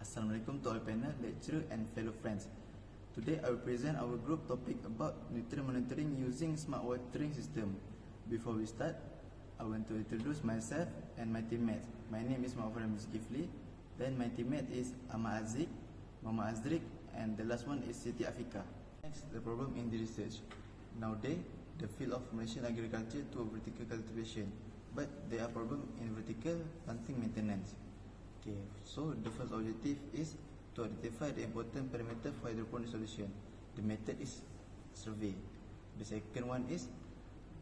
Assalamualaikum to all panel, lecturer and fellow friends. Today I will present our group topic about nutrient monitoring using smart watering system. Before we start, I want to introduce myself and my teammates. My name is Muhammad Zulkifli. Then my teammate is Ahmad Aziz, Muhammad Azrik, and the last one is Siti Afika. Next, the problem in the research. Nowadays, the field of Malaysian agriculture to vertical cultivation, but there are problems in vertical planting maintenance. Okay, so the first objective is to identify the important parameter for hydroponic solution. The method is survey. The second one is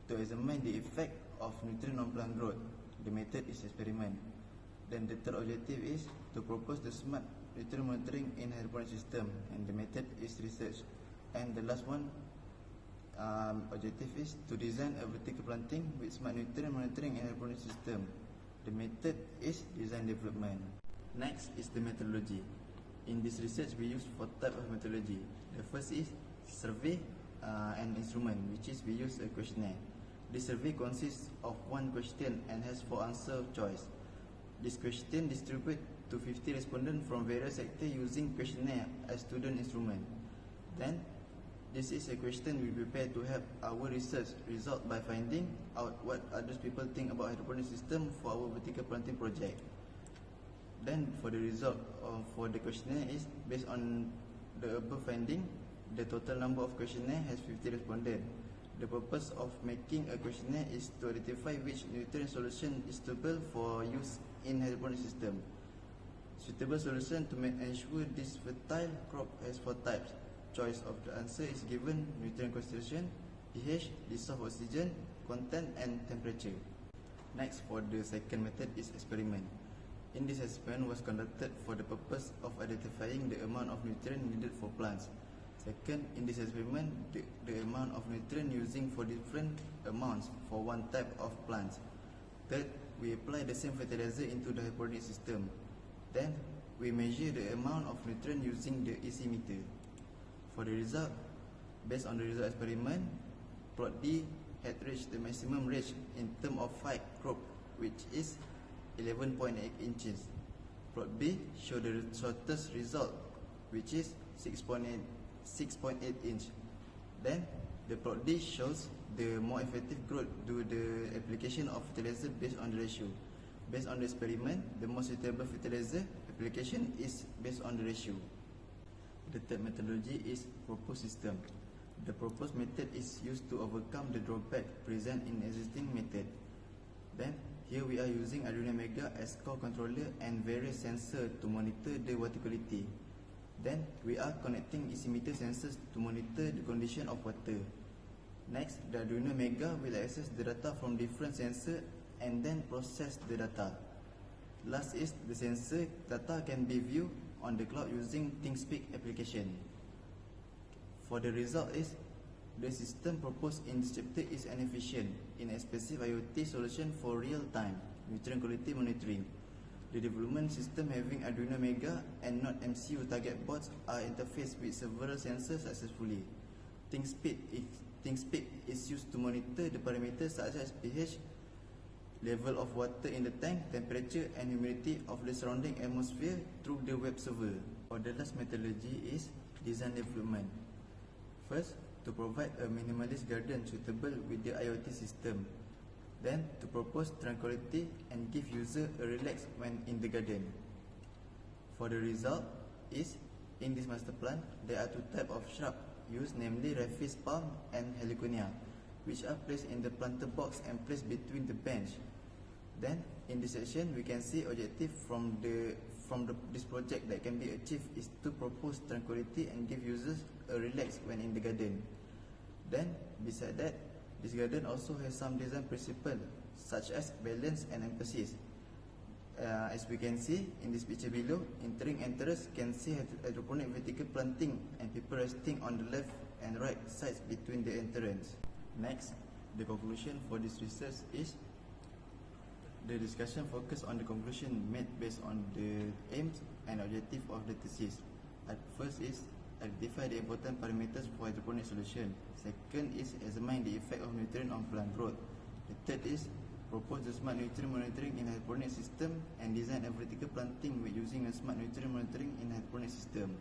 to examine the effect of nutrient on plant growth. The method is experiment. Then the third objective is to propose the smart nutrient monitoring in hydroponic system, and the method is research. And the last one objective is to design a vertical planting with smart nutrient monitoring in hydroponic system. The method is design development. Next is the methodology. In this research, we use 4 types of methodology. The first is survey and instrument, which is we use a questionnaire. This survey consists of 1 question and has 4 answer choice. This question distributed to 50 respondents from various sectors using questionnaire as student instrument. Then, this is a question we prepare to help our research result by finding out what other people think about hydroponic system for our vertical planting project. Then for the result for the questionnaire is based on the above finding. The total number of questionnaire has 50 respondents. The purpose of making a questionnaire is to identify which nutrient solution is suitable for use in hydroponic system. Suitable solution to ensure this fertile crop has 4 types. Choice of the answer is given nutrient concentration, pH, dissolved oxygen content, and temperature. Next, for the second method is experiment. In this experiment was conducted for the purpose of identifying the amount of nutrient needed for plants. Second, in this experiment, the amount of nutrient using for different amounts for one type of plants. Third, we apply the same fertilizer into the hydroponic system. Then, we measure the amount of nutrient using the EC meter. For the result, based on the result experiment, plot D had reached the maximum range in terms of height crop, which is 11.8 inches. Plot B showed the shortest result, which is 6.8 inch. Then the plot D shows the more effective growth due to the application of fertilizer based on the ratio. Based on the experiment, the most suitable fertilizer application is based on the ratio. The third methodology is proposed system. The proposed method is used to overcome the drawback present in existing method. Then, here we are using Arduino Mega as core controller and various sensors to monitor the water quality. Then, we are connecting EC meter sensors to monitor the condition of water. Next, the Arduino Mega will access the data from different sensors and then process the data. Last is the sensor data can be viewed on the cloud using ThinkSpeak application. For the result is, the system proposed in this chapter is an efficient, inexpensive IoT solution for real-time nutrient quality monitoring. The development system having Arduino Mega and not MCU target boards are interfaced with several sensors successfully. ThinkSpeak is used to monitor the parameters such as pH, level of water in the tank, temperature and humidity of the surrounding atmosphere through the web server. For the last methodology is design development. First, to provide a minimalist garden suitable with the IoT system. Then, to propose tranquility and give user a relax when in the garden. For the result is, in this master plan, there are 2 types of shrub used, namely Rhapis palm and Heliconia, which are placed in the planter box and placed between the bench. Then, in this section, we can see objective from this project that can be achieved is to propose tranquility and give users a relax when in the garden. Then, beside that, this garden also has some design principles such as balance and emphasis. As we can see in this picture below, entering entrance can see hydroponic vertical planting and people resting on the left and right sides between the entrance. Next, the conclusion for this research is the discussion focused on the conclusion made based on the aims and objective of the thesis. First is identify the important parameters for hydroponic solution. Second is examine the effect of nutrient on plant growth. The third is propose the smart nutrient monitoring in hydroponic system, and design a vertical planting with using a smart nutrient monitoring in hydroponic system.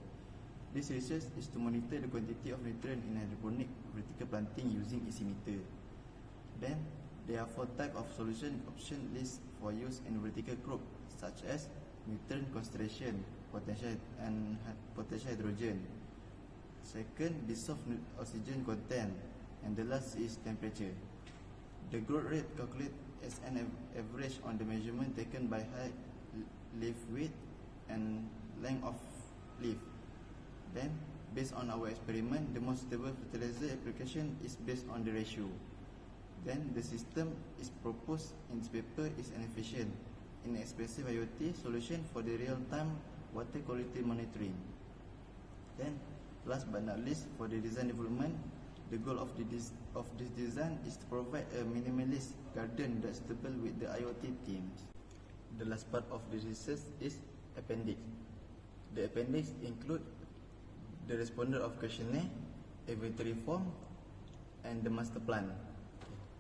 This research is to monitor the quantity of nutrient in hydroponic vertical planting using ECmeter. Then there are 4 types of solution option list for use in vertical crop, such as nutrient concentration, potential hydrogen. Second, dissolved oxygen content, and the last is temperature. The growth rate calculated as an average on the measurement taken by height, leaf width, and length of leaf. Then, based on our experiment, the most suitable fertilizer application is based on the ratio. Then, the system is proposed in this paper is an efficient, inexpensive IoT solution for the real-time water quality monitoring. Then, last but not least, for the design development, the goal of this design is to provide a minimalist garden that's suitable with the IoT themes. The last part of the research is appendix. The appendix include the responder of questionnaire, inventory form, and the master plan.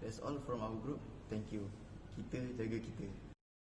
That's all from our group. Thank you. Kita jaga kita.